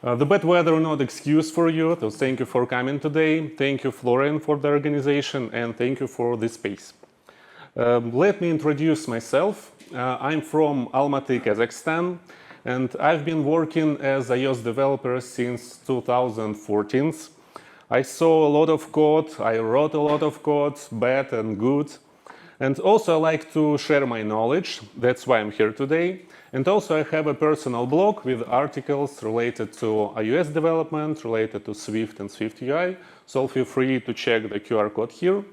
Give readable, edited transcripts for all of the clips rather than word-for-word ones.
The bad weather not excuse for you, so thank you for coming today. Thank you, Florian, for the organization, and thank you for this space. Let me introduce myself. I'm from Almaty, Kazakhstan, and I've been working as a iOS developer since 2014. I saw a lot of code, I wrote a lot of code, bad and good. And also I like to share my knowledge, that's why I'm here today. And also I have a personal blog with articles related to iOS development, related to Swift and Swift UI, so feel free to check the QR code here.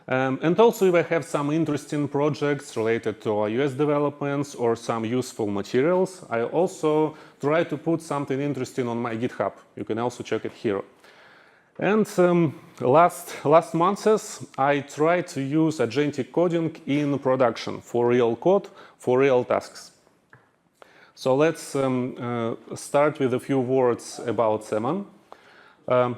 And also if I have some interesting projects related to iOS developments or some useful materials, I also try to put something interesting on my GitHub. You can also check it here. And last months, I tried to use agentic coding in production for real code, for real tasks. So let's start with a few words about Salmon. I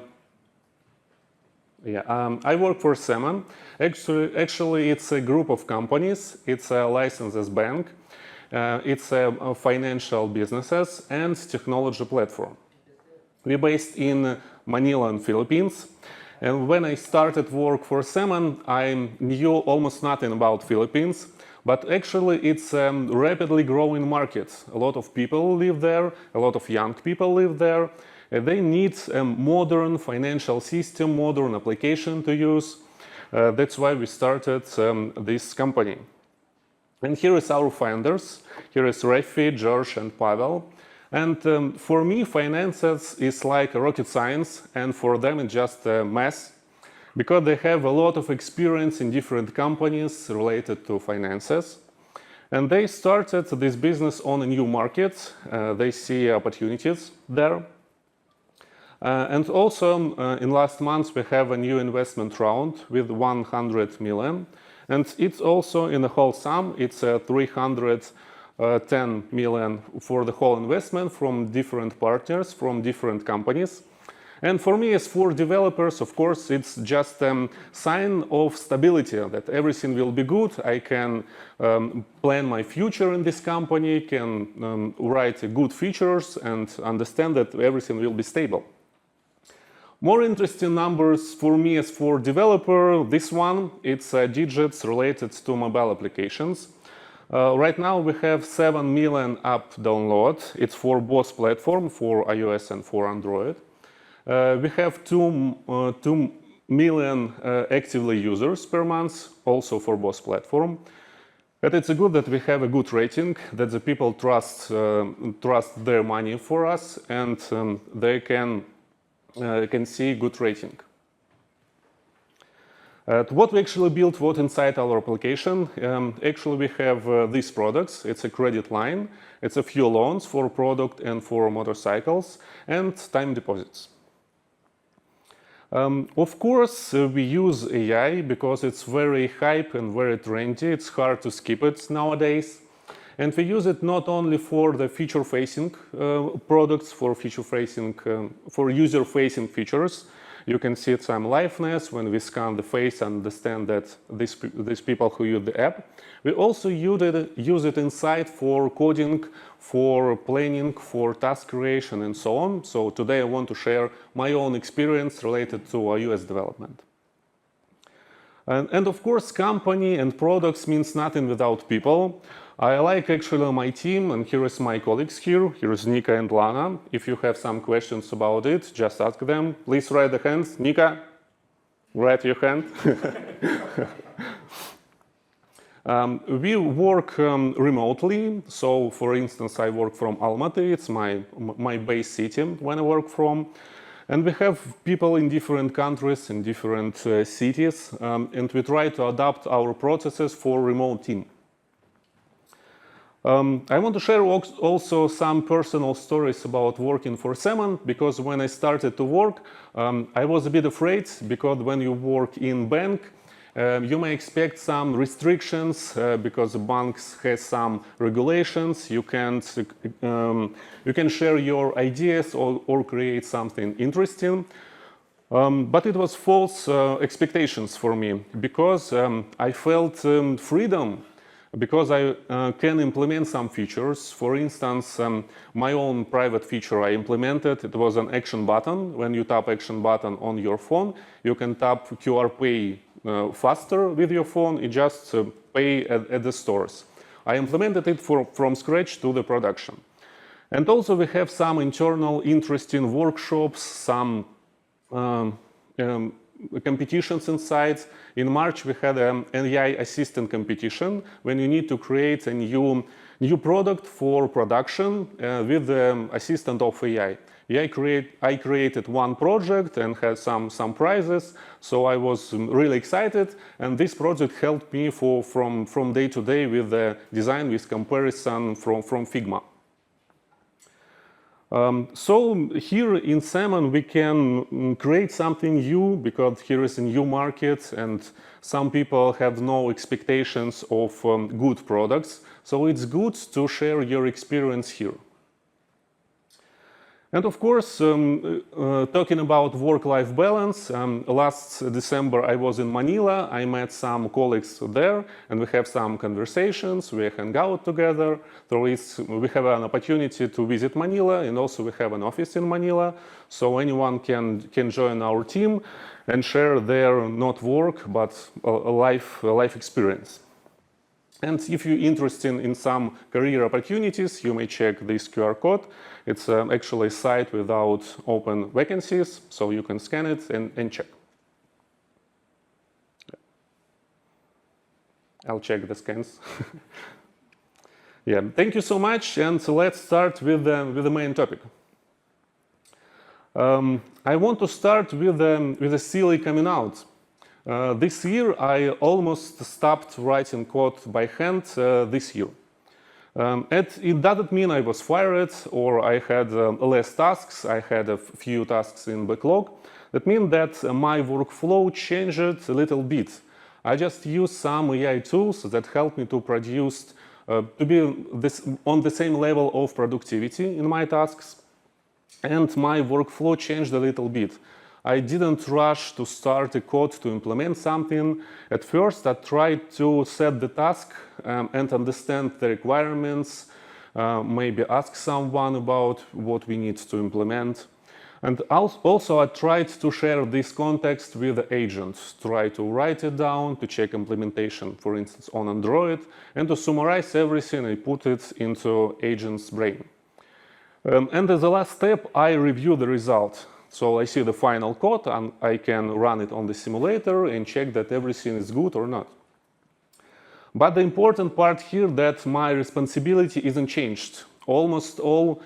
work for Salmon. Actually, it's a group of companies. It's a licenses bank. It's a financial businesses and technology platform. We're based in Manila in Philippines. And when I started work for Salmon, I knew almost nothing about Philippines. But actually, it's a rapidly growing market. A lot of people live there. A lot of young people live there. They need a modern financial system, modern application to use. That's why we started this company. And here is our founders. Here is Rafi, George, and Pavel. And for me, finances is like rocket science, and for them it's just math, because they have a lot of experience in different companies related to finances. And they started this business on a new market. They see opportunities there. And also, in last months, we have a new investment round with 100 million. And it's also in the whole sum, it's 310 million for the whole investment from different partners, from different companies. And for me, as for developers, of course, it's just a sign of stability, that everything will be good. I can plan my future in this company, can write good features, and understand that everything will be stable. More interesting numbers for me as for developer, this one, it's digits related to mobile applications. Right now we have 7 million app download. It's for both platform, for iOS and for Android. We have 2 million actively users per month, also for both platform. But it's good that we have a good rating, that the people trust their money for us, and they can see good rating. What we actually built, what inside our application, actually we have these products. It's a credit line, it's a few loans for product and for motorcycles, and time deposits. Of course, we use AI because it's very hype and very trendy. It's hard to skip it nowadays. And we use it not only for the feature-facing products, for user-facing features. You can see some liveness when we scan the face and understand that these people who use the app. We also use it inside for coding, for planning, for task creation, and so on. So today I want to share my own experience related to iOS development. And of course, company and products means nothing without people. I like actually my team, and here is my colleagues here. Here is Nika and Lana. If you have some questions about it, just ask them. Please raise the hands. Nika, raise your hand. We work remotely. So, for instance, I work from Almaty. It's my base city when I work from. And we have people in different countries, in different cities, and we try to adapt our processes for remote team. I want to share also some personal stories about working for Salmon, because when I started to work, I was a bit afraid, because when you work in bank, you may expect some restrictions because the banks has some regulations. You can share your ideas or create something interesting. But it was false expectations for me, because I felt freedom because I can implement some features. For instance, my own private feature I implemented, it was an action button. When you tap action button on your phone, you can tap QR Pay faster with your phone. You just pay at the stores. I implemented it from scratch to the production. And also we have some internal interesting workshops, some competitions inside. In March, we had an AI assistant competition when you need to create a new product for production with the assistant of AI. I created one project and had some prizes, so I was really excited. And this project helped me from day to day with the design, with comparison from Figma. So here in Salmon we can create something new because here is a new market and some people have no expectations of good products. So it's good to share your experience here. And of course, talking about work-life balance, last December I was in Manila. I met some colleagues there and we have some conversations, we hang out together. We have an opportunity to visit Manila and also we have an office in Manila. So anyone can join our team and share their not work but a life experience. And if you're interested in some career opportunities, you may check this QR code. It's actually a site without open vacancies, so you can scan it and check. I'll check the scans. Yeah, thank you so much, and so let's start with the main topic. I want to start with a silly coming out. This year, I almost stopped writing code by hand this year. It doesn't mean I was fired or I had less tasks. I had a few tasks in backlog. That means that my workflow changed a little bit. I just used some AI tools that help me to produce, to be on the same level of productivity in my tasks. And my workflow changed a little bit. I didn't rush to start a code to implement something. At first, I tried to set the task and understand the requirements, maybe ask someone about what we need to implement. And also, I tried to share this context with the agent, try to write it down, to check implementation, for instance, on Android, and to summarize everything and put it into agent's brain. And as the last step, I review the result. So I see the final code and I can run it on the simulator and check that everything is good or not. But the important part here that my responsibility isn't changed. Almost all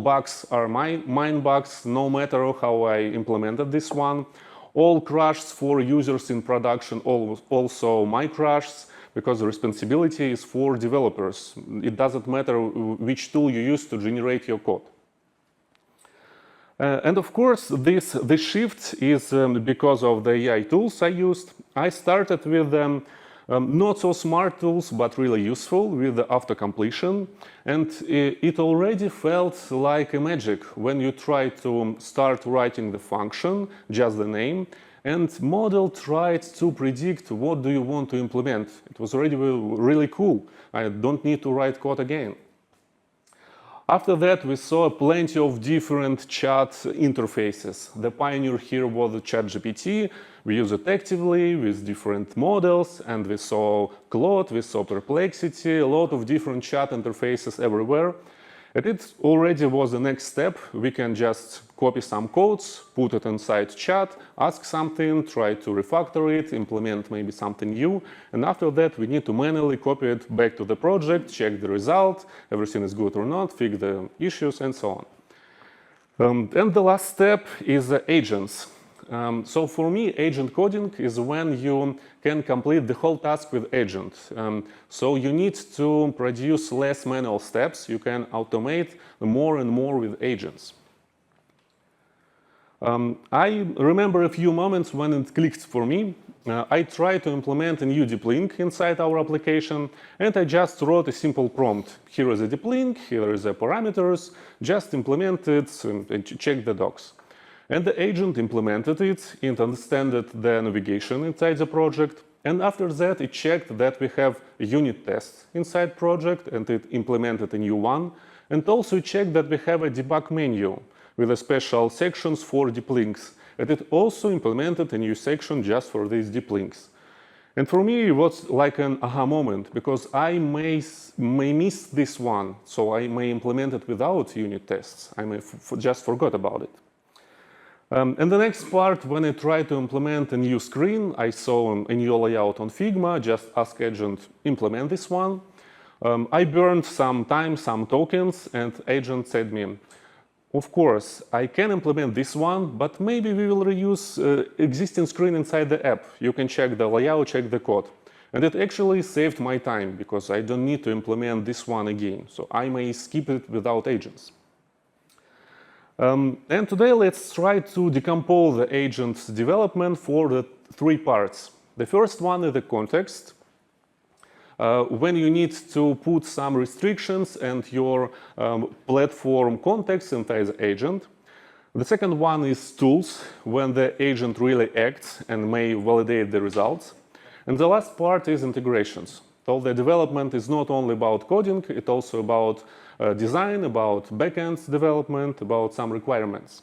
bugs are mine bugs, no matter how I implemented this one. All crashes for users in production, also my crashes, because the responsibility is for developers. It doesn't matter which tool you use to generate your code. And of course, this shift is because of the AI tools I used. I started with not so smart tools, but really useful with the auto completion. And it already felt like a magic when you try to start writing the function, just the name, and model tried to predict what do you want to implement. It was already really cool. I don't need to write code again. After that, we saw plenty of different chat interfaces. The pioneer here was the ChatGPT. We use it actively with different models, and we saw Claude, we saw Perplexity, a lot of different chat interfaces everywhere. And it already was the next step. We can just copy some codes, put it inside chat, ask something, try to refactor it, implement maybe something new. And after that, we need to manually copy it back to the project, check the result, everything is good or not, fix the issues, and so on. And the last step is agents. So for me, agent coding is when you can complete the whole task with agent. So you need to produce less manual steps. You can automate more and more with agents. I remember a few moments when it clicked for me. I tried to implement a new deep link inside our application, and I just wrote a simple prompt. Here is a deep link, here is the parameters, just implement it and check the docs. And the agent implemented it, it understood the navigation inside the project, And after that, it checked that we have unit tests inside project, and it implemented a new one. And also checked that we have a debug menu with a special sections for deep links. And it also implemented a new section just for these deep links. And for me, it was like an aha moment, because I may miss this one, so I may implement it without unit tests. I may just forgot about it. And the next part, when I tried to implement a new screen, I saw a new layout on Figma, just ask Agent implement this one. I burned some time, some tokens, and Agent said me, of course, I can implement this one, but maybe we will reuse existing screen inside the app. You can check the layout, check the code. And it actually saved my time, because I don't need to implement this one again. So I may skip it without agents. And today let's try to decompose the agent's development for the three parts. The first one is the context. When you need to put some restrictions and your platform context inside the agent. The second one is tools, when the agent really acts and may validate the results. And the last part is integrations. So the development is not only about coding, it's also about design, about backend development, about some requirements.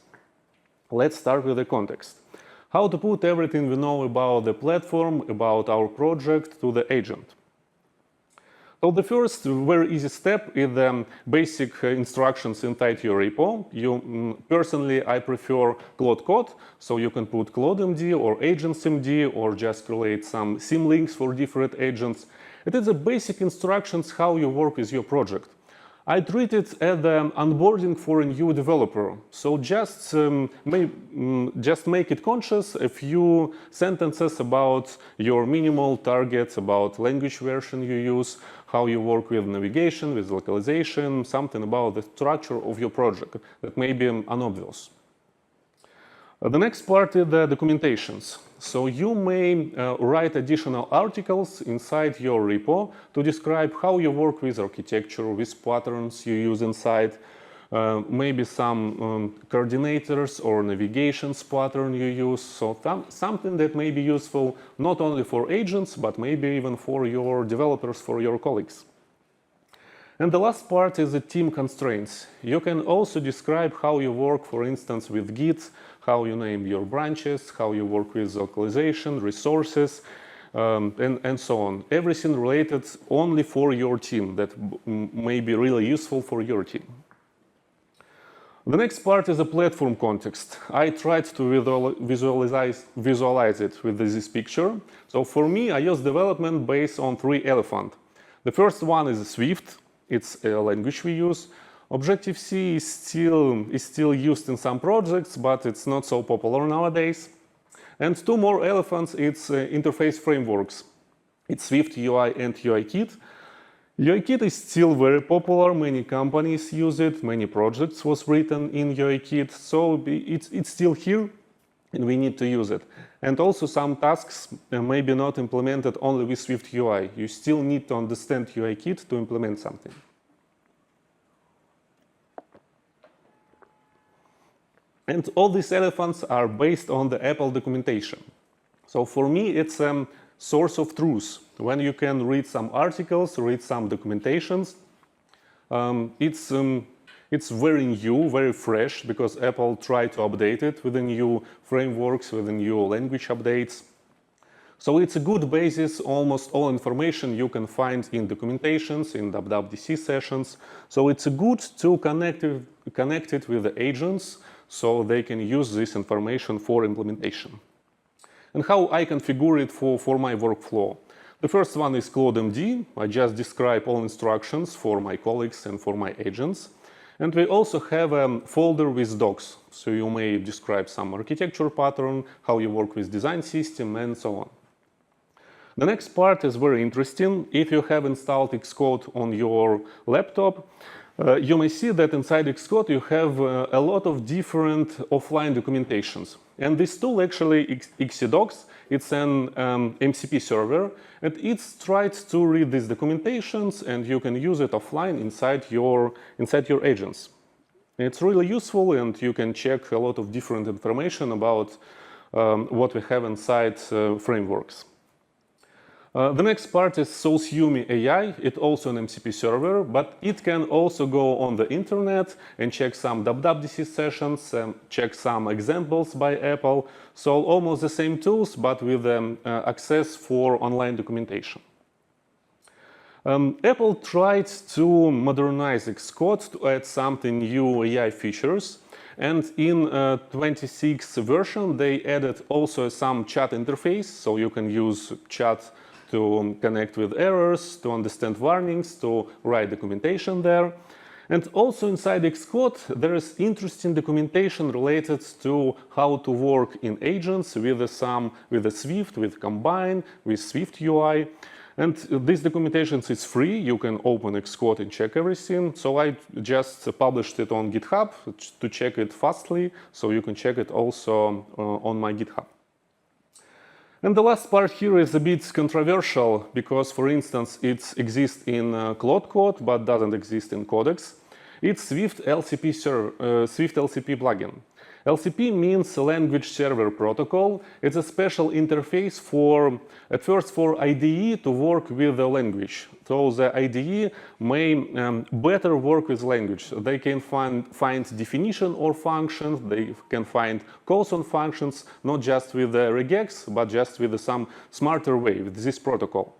Let's start with the context. How to put everything we know about the platform, about our project to the agent. So the first very easy step is the basic instructions inside your repo. Personally, I prefer Cloud Code, so you can put CloudMD or AgentsMD or just create some symlinks for different agents. It is the basic instructions how you work with your project. I treat it as the onboarding for a new developer. So just make it conscious, a few sentences about your minimal targets, about language version you use, how you work with navigation, with localization, something about the structure of your project that may be unobvious. The next part is the documentations. So you may write additional articles inside your repo to describe how you work with architecture, with patterns you use inside, maybe some coordinators or navigations pattern you use. So something that may be useful not only for agents, but maybe even for your developers, for your colleagues. And the last part is the team constraints. You can also describe how you work, for instance, with Git, how you name your branches, how you work with localization, resources, and so on. Everything related only for your team that may be really useful for your team. The next part is the platform context. I tried to visualize it with this picture. So for me, I use development based on three elephants. The first one is Swift. It's a language we use. Objective-C is still used in some projects, but it's not so popular nowadays. And two more elephants, it's interface frameworks. It's Swift UI and UIKit. UIKit is still very popular, many companies use it, many projects was written in UIKit, so it's still here and we need to use it. And also some tasks may be not implemented only with Swift UI. You still need to understand UIKit to implement something. And all these elephants are based on the Apple documentation. So for me, it's a source of truth. When you can read some articles, read some documentations, it's very new, very fresh, because Apple tried to update it with the new frameworks, with the new language updates. So it's a good basis, almost all information you can find in documentations, in WWDC sessions. So it's good to connect it with the agents, so they can use this information for implementation. And how I configure it for my workflow. The first one is CloudMD. I just describe all instructions for my colleagues and for my agents. And we also have a folder with docs. So you may describe some architecture pattern, how you work with design system, and so on. The next part is very interesting. If you have installed Xcode on your laptop, you may see that inside Xcode you have a lot of different offline documentations. And this tool actually, Xdocs, it's an MCP server, and it's tried to read these documentations, and you can use it offline inside your agents. It's really useful, and you can check a lot of different information about what we have inside frameworks. The next part is Salmon AI. It's also an MCP server, but it can also go on the internet and check some WWDC sessions, check some examples by Apple. So almost the same tools, but with access for online documentation. Apple tried to modernize Xcode to add something new AI features. And in 26th version, they added also some chat interface, so you can use chat to connect with errors, to understand warnings, to write documentation there. And also inside Xcode, there is interesting documentation related to how to work in agents with the Swift, with Combine, with Swift UI. And this documentation is free. You can open Xcode and check everything. So I just published it on GitHub to check it fastly. So you can check it also on my GitHub. And the last part here is a bit controversial because, for instance, it exists in Claude Code but doesn't exist in Codex. It's Swift LCP plugin. LCP means Language Server Protocol. It's a special interface at first for IDE to work with the language. So the IDE may better work with language. They can find definition or functions. They can find calls on functions, not just with the regex, but just with some smarter way with this protocol.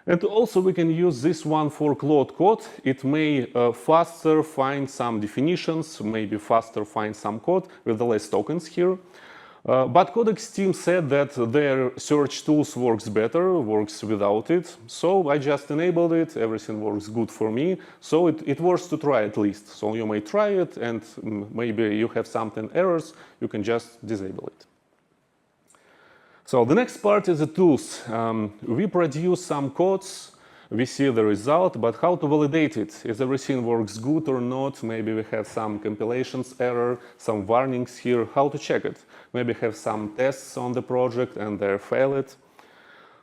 And also we can use this one for Claude Code. It may faster find some definitions, maybe faster find some code with the less tokens here. But Codex team said that their search tools works better, works without it. So I just enabled it, everything works good for me. So it works to try at least. So you may try it and maybe you have something errors, you can just disable it. So the next part is the tools. We produce some codes, we see the result, but how to validate it? If everything works good or not, maybe we have some compilations error, some warnings here, how to check it? Maybe have some tests on the project and they failed.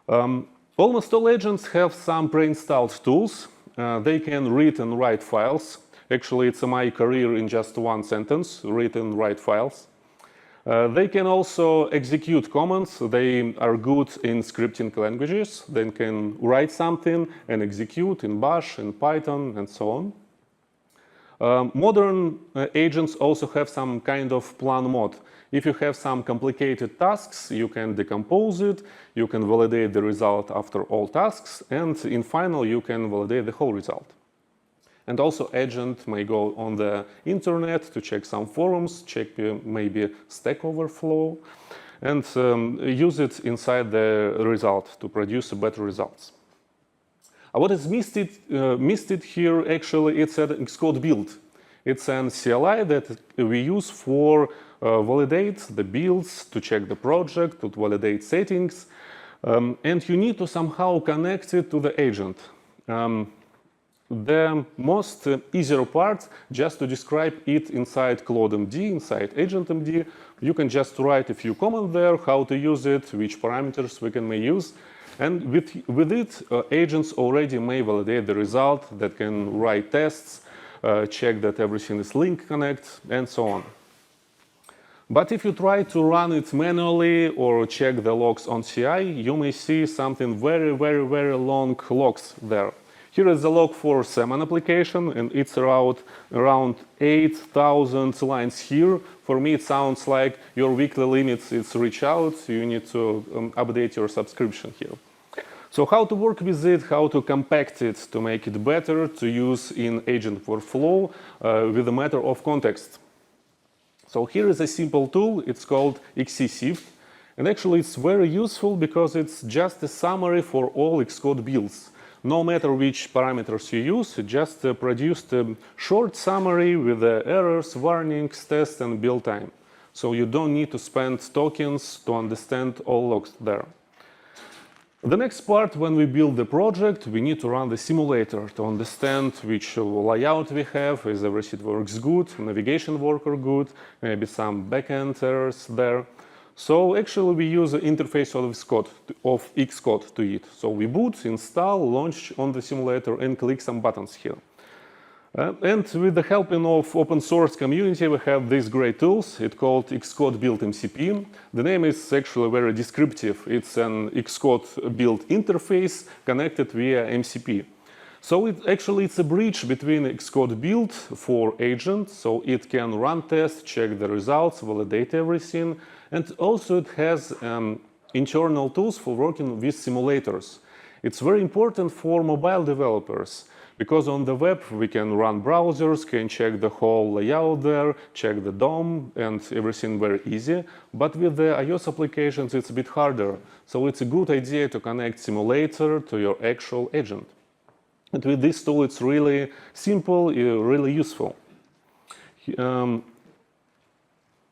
Almost all agents have some pre-installed tools. They can read and write files. Actually, it's my career in just one sentence, read and write files. They can also execute commands. They are good in scripting languages. They can write something and execute in Bash, in Python, and so on. Modern agents also have some kind of plan mode. If you have some complicated tasks, you can decompose it, you can validate the result after all tasks, and in final, you can validate the whole result. And also agent may go on the internet to check some forums, check maybe Stack Overflow, and use it inside the result to produce better results. What is missed here, actually, it's an Xcode build. It's an CLI that we use for validate the builds, to check the project, to validate settings, and you need to somehow connect it to the agent. The most easier part, just to describe it inside CloudMD, inside AgentMD, you can just write a few comments there, how to use it, which parameters we may use. And with it, agents already may validate the result, that can write tests, check that everything is link connect, and so on. But if you try to run it manually or check the logs on CI, you may see something very long logs there. Here is the log for Salmon application, and it's around 8,000 lines here. For me, it sounds like your weekly limits is reached out. You need to update your subscription here. So how to work with it, how to compact it to make it better to use in agent workflow with a matter of context. So here is a simple tool. It's called XCSIFT. And actually, it's very useful because it's just a summary for all Xcode builds. No matter which parameters you use, it just produced a short summary with the errors, warnings, tests, and build time. So you don't need to spend tokens to understand all logs there. The next part, when we build the project, we need to run the simulator to understand which layout we have, is everything works good, navigation worker good, maybe some backend errors there. So actually we use the interface of Xcode to it. So we boot, install, launch on the simulator and click some buttons here. And with the helping of open source community, we have these great tools. It's called Xcode Build MCP. The name is actually very descriptive. It's an Xcode build interface connected via MCP. So it's a bridge between Xcode build for agent, so it can run tests, check the results, validate everything, and also it has internal tools for working with simulators. It's very important for mobile developers, because on the web we can run browsers, can check the whole layout there, check the DOM, and everything very easy. But with the iOS applications it's a bit harder. So it's a good idea to connect simulator to your actual agent. And with this tool it's really simple, really useful.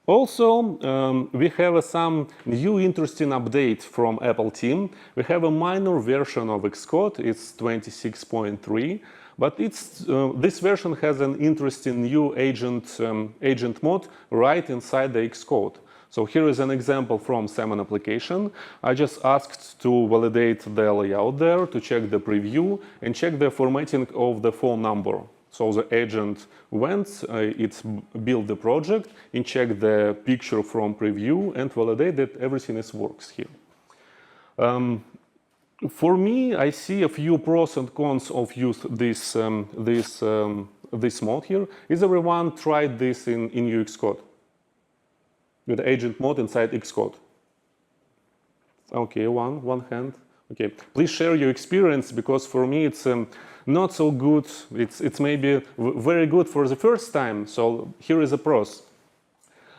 Also, we have some new interesting update from Apple team. We have a minor version of Xcode, it's 26.3, but this version has an interesting new agent mode right inside the Xcode. So here is an example from Salmon application. I just asked to validate the layout there, to check the preview, and check the formatting of the phone number. So the agent went, it built the project, and checked the picture from preview, and validate that everything works here. For me, I see a few pros and cons of use this mode here. Is everyone tried this in new Xcode? With agent mode inside Xcode? Okay, one hand. Okay, please share your experience, because for me it's not so good. It's maybe very good for the first time. So here is the pros.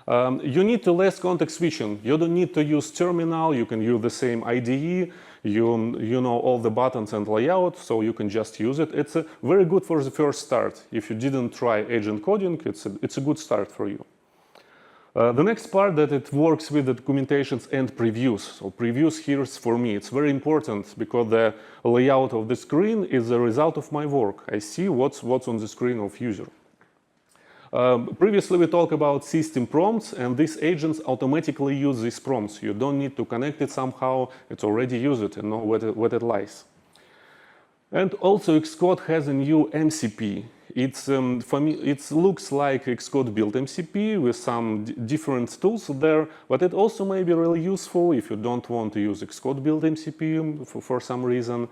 You need to less context switching. You don't need to use terminal. You can use the same IDE. You know all the buttons and layout, so you can just use it. It's very good for the first start. If you didn't try agent coding, it's a good start for you. The next part, that it works with the documentations and previews. So previews here is for me, it's very important, because the layout of the screen is the result of my work. I see what's on the screen of user. Previously we talked about system prompts, and these agents automatically use these prompts. You don't need to connect it somehow, it's already used it and know what it lies. And also Xcode has a new MCP. For me, it looks like Xcode build MCP with some different tools there, but it also may be really useful if you don't want to use Xcode build MCP for some reason.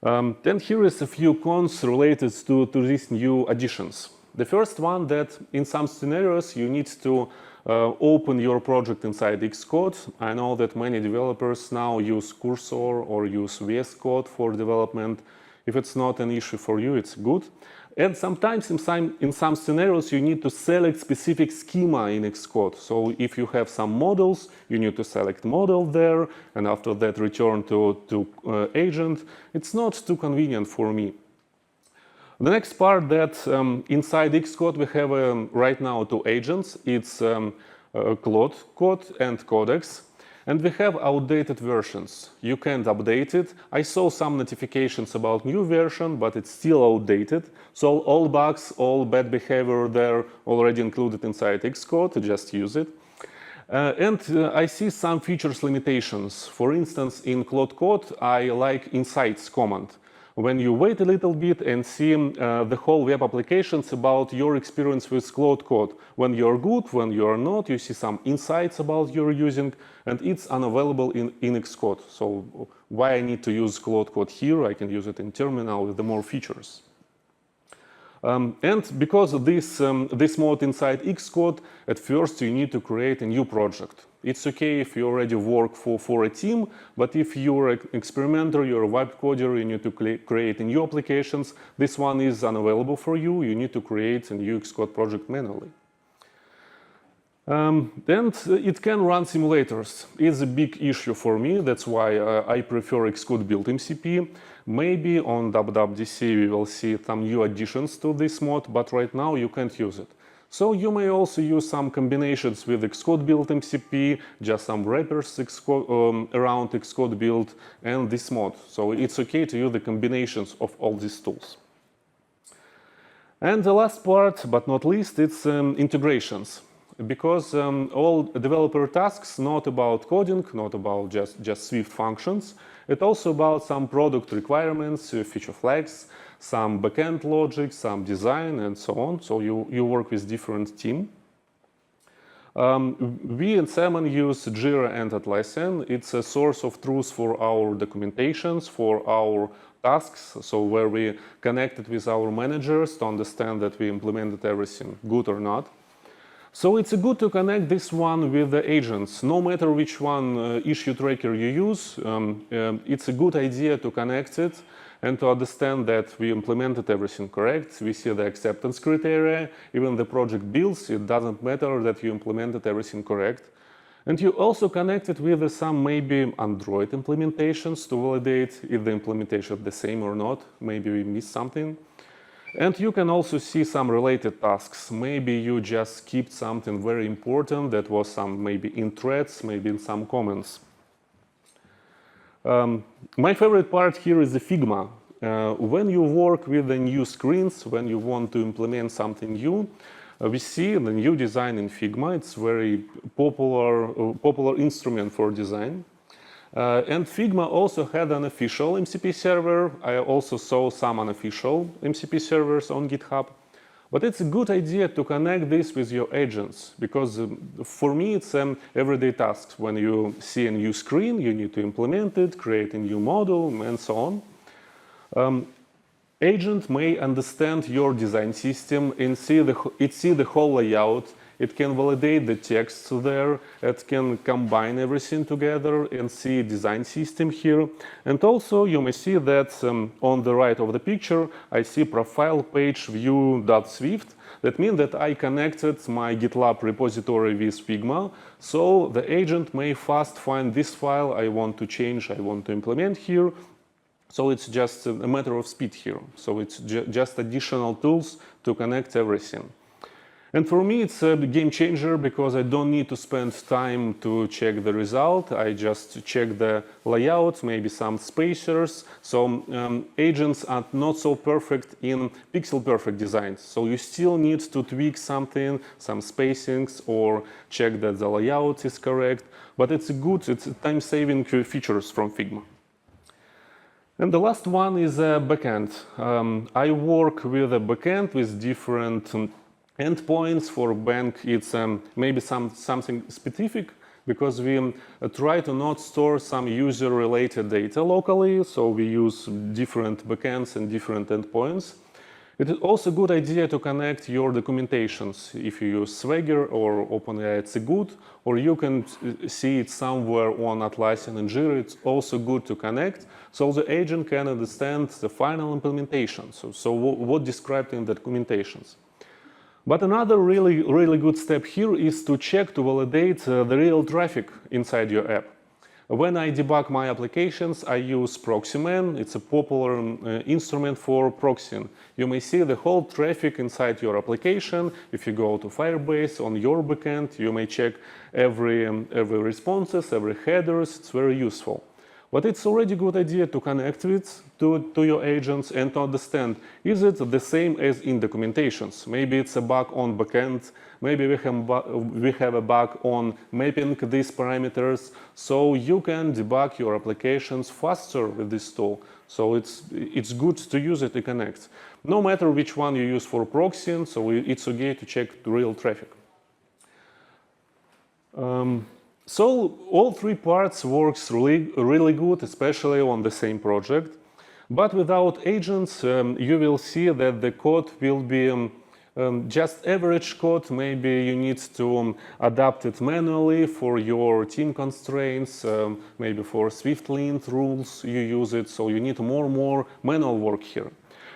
Then here is a few cons related to these new additions. The first one, that in some scenarios you need to open your project inside Xcode. I know that many developers now use Cursor or use VS Code for development. If it's not an issue for you, it's good. And sometimes in some scenarios you need to select specific schema in Xcode. So if you have some models, you need to select model there, and after that return to agent. It's not too convenient for me. The next part, that inside Xcode we have right now two agents. It's Cloud Code and Codex. And we have outdated versions. You can't update it. I saw some notifications about new version, but it's still outdated. So all bugs, all bad behavior there already included inside Xcode, just use it. I see some features limitations. For instance, in Cloud Code, I like insights command. When you wait a little bit and see the whole web applications about your experience with Cloud Code, when you're good, when you're not, you see some insights about your using, and it's unavailable in Xcode. So why I need to use Cloud Code here? I can use it in terminal with the more features. And because of this mode inside Xcode, at first you need to create a new project. It's okay if you already work for a team, but if you're an experimenter, you're a web coder, you need to create new applications, this one is unavailable for you. You need to create a new Xcode project manually. And it can run simulators. It's a big issue for me. That's why I prefer Xcode build MCP. Maybe on WWDC we will see some new additions to this mode, but right now you can't use it. So you may also use some combinations with Xcode build MCP, just some wrappers around Xcode build and this mode. So it's okay to use the combinations of all these tools. And the last part, but not least, it's integrations. Because all developer tasks, not about coding, not about just Swift functions, it's also about some product requirements, feature flags. some backend logic, some design, and so on. So you work with different teams. We in Salmon use Jira and Atlassian. It's a source of truth for our documentations, for our tasks, so where we connected with our managers to understand that we implemented everything good or not. So it's good to connect this one with the agents. No matter which one issue tracker you use, it's a good idea to connect it and to understand that we implemented everything correct. We see the acceptance criteria, even the project builds, it doesn't matter that you implemented everything correct. And you also connect it with some maybe Android implementations to validate if the implementation is the same or not. Maybe we missed something. And you can also see some related tasks. Maybe you just skipped something very important that was some maybe in threads, maybe in some comments. My favorite part here is the Figma. When you work with the new screens, when you want to implement something new, we see the new design in Figma. It's very popular instrument for design. And Figma also had an official MCP server. I also saw some unofficial MCP servers on GitHub. But it's a good idea to connect this with your agents, because for me it's an everyday task. When you see a new screen, you need to implement it, create a new model, and so on. Agent may understand your design system and see the whole layout. It can validate the text there. It can combine everything together and see design system here. And also you may see that on the right of the picture, I see profile page view.swift. That means that I connected my GitLab repository with Figma. So the agent may fast find this file I want to change, I want to implement here. So it's just a matter of speed here. So it's just additional tools to connect everything. And for me, it's a game changer because I don't need to spend time to check the result. I just check the layout, maybe some spacers. So agents are not so perfect in pixel perfect designs. So you still need to tweak something, some spacings, or check that the layout is correct. But it's time-saving features from Figma. And the last one is a backend. I work with a backend with different endpoints. For bank, it's maybe something specific because we try to not store some user-related data locally, so we use different backends and different endpoints. It is also a good idea to connect your documentations. If you use Swagger or OpenAI, it's good, or you can see it somewhere on Atlassian and Jira. It's also good to connect, so the agent can understand the final implementation. So what described in the documentations. But another really good step here is to check to validate the real traffic inside your app. When I debug my applications, I use Proxyman. It's a popular instrument for proxying. You may see the whole traffic inside your application. If you go to Firebase on your backend, you may check every responses, every headers. It's very useful. But it's already a good idea to connect it to your agents and to understand, is it the same as in documentations? Maybe it's a bug on backend, maybe we have a bug on mapping these parameters, so you can debug your applications faster with this tool. So it's good to use it to connect. No matter which one you use for proxying, so it's okay to check the real traffic. So all three parts works really good, especially on the same project. But without agents, you will see that the code will be just average code. Maybe you need to adapt it manually for your team constraints, maybe for Swift-Lint rules you use it. So you need more manual work here.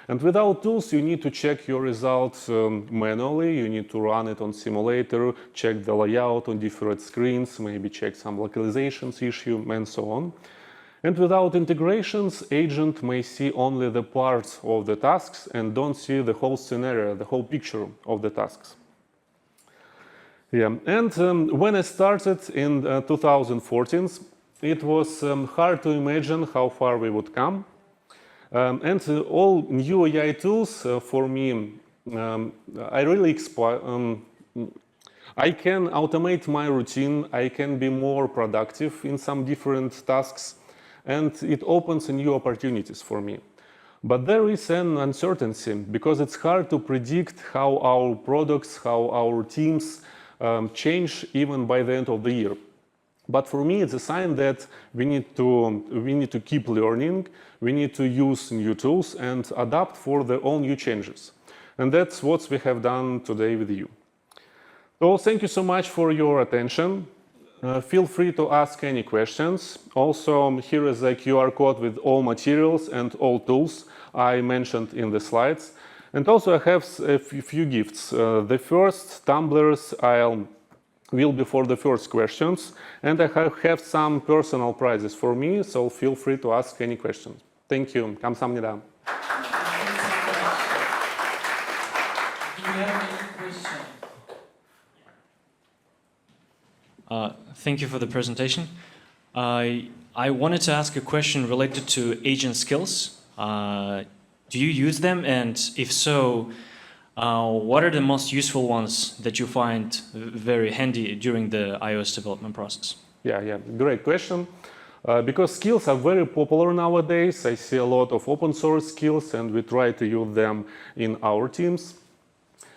And without tools, you need to check your results manually. You need to run it on simulator, check the layout on different screens, maybe check some localizations issue, and so on. And without integrations, agent may see only the parts of the tasks and don't see the whole scenario, the whole picture of the tasks. Yeah, and when I started in 2014, it was hard to imagine how far we would come. And all new AI tools for me, I really I can automate my routine, I can be more productive in some different tasks, and it opens new opportunities for me. But there is an uncertainty because it's hard to predict how our products, how our teams change even by the end of the year. But for me, it's a sign that we need to keep learning, we need to use new tools and adapt for all new changes. And that's what we have done today with you. So thank you so much for your attention. Feel free to ask any questions. Also, here is a QR code with all materials and all tools I mentioned in the slides. And also I have a few gifts. The first tumblers will be for the first questions. And I have some personal prizes for me, so feel free to ask any questions. Thank you. 감사합니다. Do you have any questions? Thank you for the presentation. I wanted to ask a question related to agent skills. Do you use them? And if so, what are the most useful ones that you find very handy during the iOS development process? Yeah, great question. Because skills are very popular nowadays. I see a lot of open source skills and we try to use them in our teams.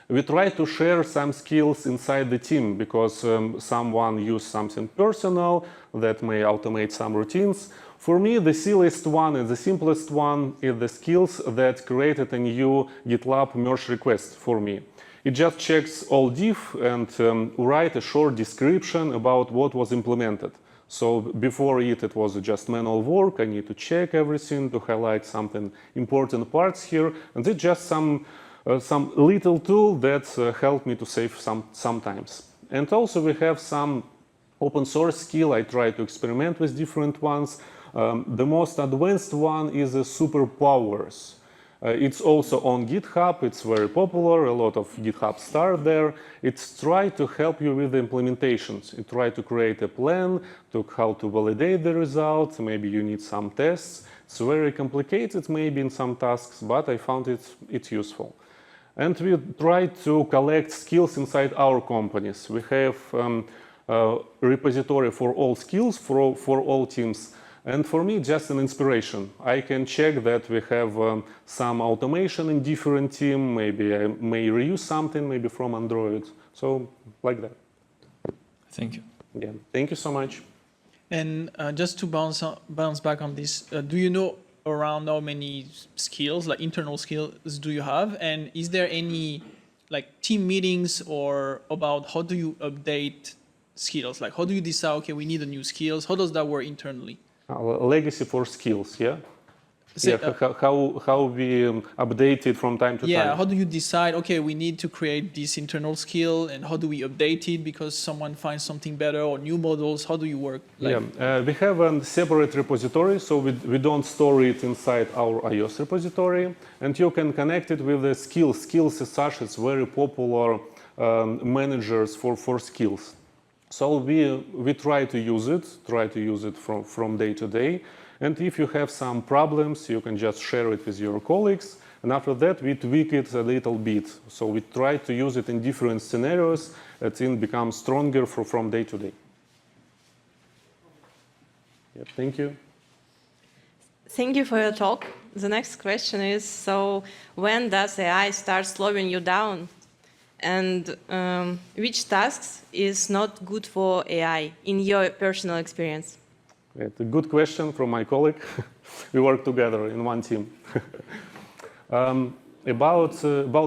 We try to share some skills inside the team because someone used something personal that may automate some routines. For me, the silliest one and the simplest one is the skills that created a new GitLab merge request for me. It just checks all diff and write a short description about what was implemented. So before it was just manual work. I need to check everything to highlight something important parts here. And it's just some little tool that helped me to save some times. And also we have some open source skill. I try to experiment with different ones. The most advanced one is superpowers. It's also on GitHub. It's very popular. A lot of GitHub start there. It's try to help you with the implementations. It try to create a plan to how to validate the results. Maybe you need some tests. It's very complicated maybe in some tasks, but I found it's useful. And we try to collect skills inside our companies. We have a repository for all skills, for all teams. And for me, just an inspiration. I can check that we have some automation in different team. Maybe I may reuse something, maybe from Android. So, like that. Thank you. Yeah, thank you so much. And just to bounce back on this, do you know around how many skills, like internal skills, do you have? And is there any like team meetings or about how do you update skills? Like how do you decide, okay, we need a new skills? How does that work internally? Legacy for skills, yeah? So, how we update it from time to time. Yeah, how do you decide, okay, we need to create this internal skill and how do we update it because someone finds something better or new models? How do you work? Like, we have a separate repository, so we don't store it inside our iOS repository. And you can connect it with the skills. Skills as such is very popular managers for skills. So we try to use it from day to day. And if you have some problems, you can just share it with your colleagues. And after that, we tweak it a little bit. So we try to use it in different scenarios. It becomes stronger from day to day. Yeah, thank you. Thank you for your talk. The next question is, so when does AI start slowing you down? And which tasks is not good for AI in your personal experience? It's a good question from my colleague. We work together in one team. About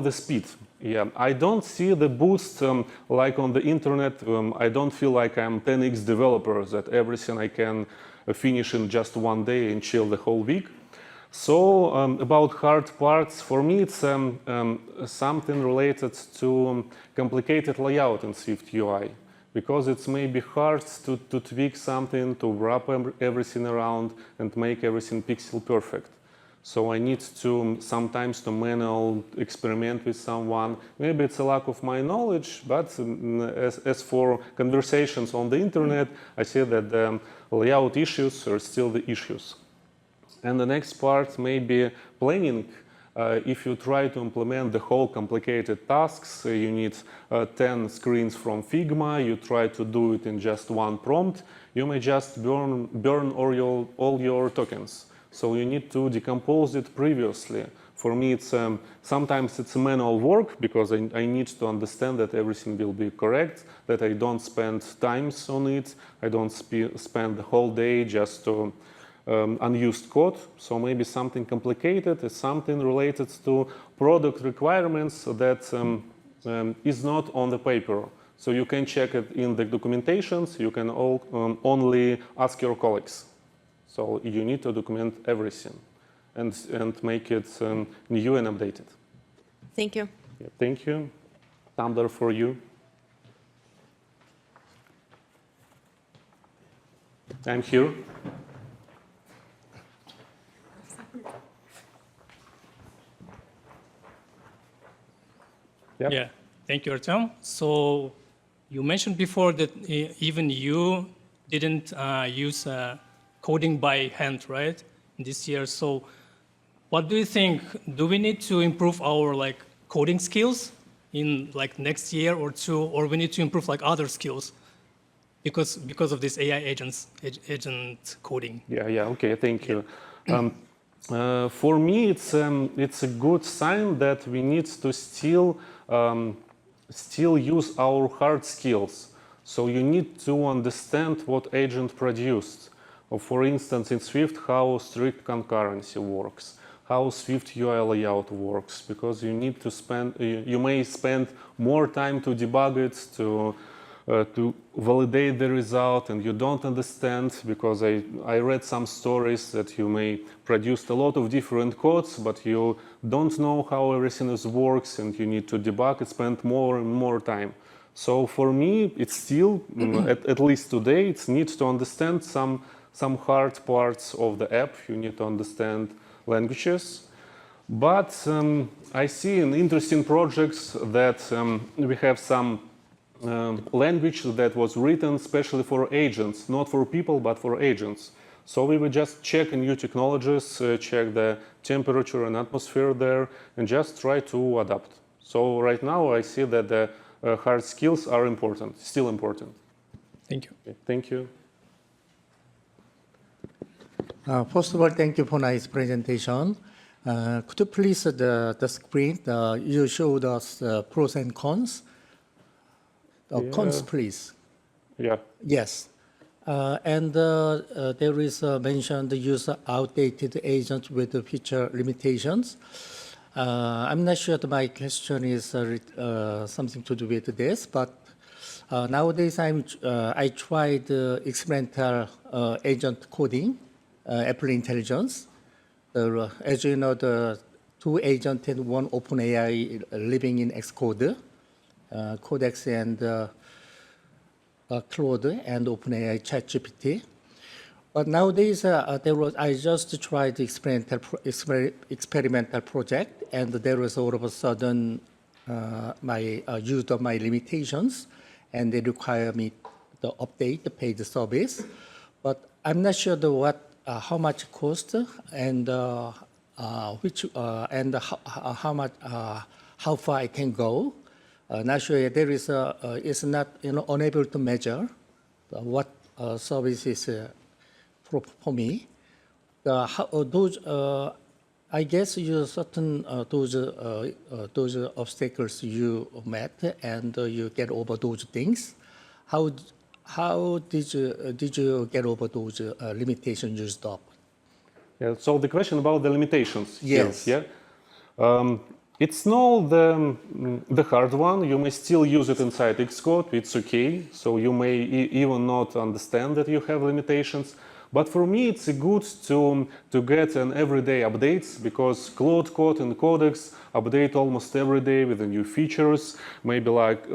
the speed. Yeah, I don't see the boost like on the internet. I don't feel like I'm 10x developer, that everything I can finish in just one day and chill the whole week. So about hard parts, for me it's something related to complicated layout in Swift UI. Because it's maybe hard to tweak something, to wrap everything around and make everything pixel perfect. So I need to sometimes to manual experiment with someone. Maybe it's a lack of my knowledge, but as for conversations on the internet, I see that the layout issues are still the issues. And the next part may be planning. If you try to implement the whole complicated tasks, you need 10 screens from Figma, you try to do it in just one prompt, you may just burn all your tokens. So you need to decompose it previously. For me, it's sometimes it's manual work because I need to understand that everything will be correct, that I don't spend times on it, I don't spend the whole day just to unused code. So maybe something complicated is something related to product requirements that is not on the paper. So you can check it in the documentations, you can only ask your colleagues. So you need to document everything and make it new and updated. Thank you. Yeah, thank you. Tumblr for you. I'm here. Yep. Yeah, thank you, Artem. So you mentioned before that even you didn't use coding by hand, right, this year. So what do you think? Do we need to improve our coding skills in next year or two, or we need to improve other skills because of this AI agent coding? Yeah. Okay. Thank you. For me, it's a good sign that we need to still use our hard skills. So you need to understand what agent produced. Or for instance, in Swift, how strict concurrency works, how Swift UI layout works, because you need to you may spend more time to debug it, to validate the result, and you don't understand, because I read some stories that you may produce a lot of different codes, but you don't know how everything works, and you need to debug and spend more and more time. So for me, it's still, at least today, it's needs to understand some hard parts of the app. You need to understand languages. But I see in interesting projects that we have some language that was written especially for agents, not for people, but for agents. So we would just check new technologies, check the temperature and atmosphere there, and just try to adapt. So right now I see that the hard skills are important, still important. Thank you. Okay, thank you. First of all, thank you for nice presentation. Could you please the screen? You showed us pros and cons. Cons, please. Yeah. Yes. And there is mentioned the use of outdated agents with the feature limitations. I'm not sure that my question is something to do with this, but nowadays I tried experimental agent coding, Apple Intelligence. As you know, the two agents and one OpenAI living in Xcode, Codex and Claude and OpenAI ChatGPT. But nowadays, I just tried the experimental project, and there was all of a sudden my use of my limitations, and they require me to update the paid service. But I'm not sure how much cost and how far I can go. Not sure there is it's not unable to measure what service is for me. I guess you certain those obstacles you met and you get over those things. How did you get over those limitations you stopped? Yeah. So the question about the limitations. Yes. Here, yeah. It's not the hard one. You may still use it inside Xcode. It's okay. So you may even not understand that you have limitations. But for me, it's good to get an everyday updates, because Claude Code and Codex update almost every day with the new features. Maybe like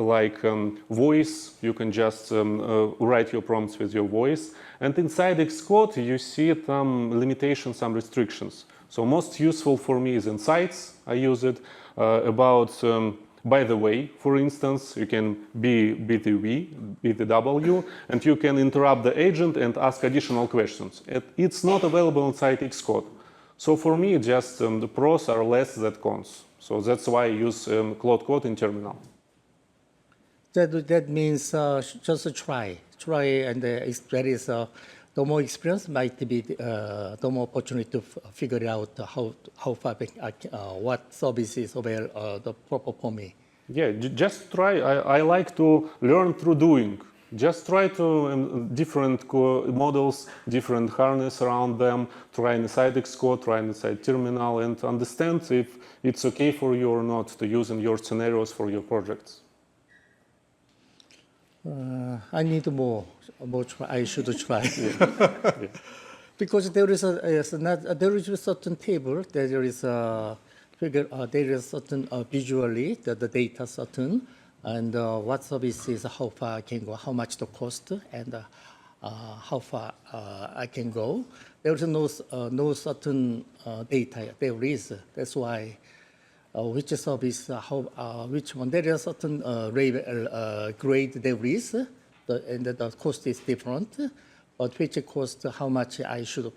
voice, you can just write your prompts with your voice. And inside Xcode, you see some limitations, some restrictions. So most useful for me is insights. I use it by the way, for instance, you can be BTW, and you can interrupt the agent and ask additional questions. It's not available inside Xcode. So for me, just the pros are less than cons. So that's why I use Claude Code in terminal. That means just try, and if there is the more experience might be the more opportunity to figure out how far back what services are the proper for me. Yeah, just try. I like to learn through doing. Just try to different models, different harness around them, try inside Xcode, try inside terminal, and understand if it's okay for you or not to use in your scenarios for your projects. I need more try. I should try. Because there is there is a certain table, there is a figure, there is certain visually the data certain, and what services, how far I can go, how much the cost, and how far I can go. There is no certain data. There is. That's why which service, which one. There is certain grade there is, and the cost is different. But which cost, how much I should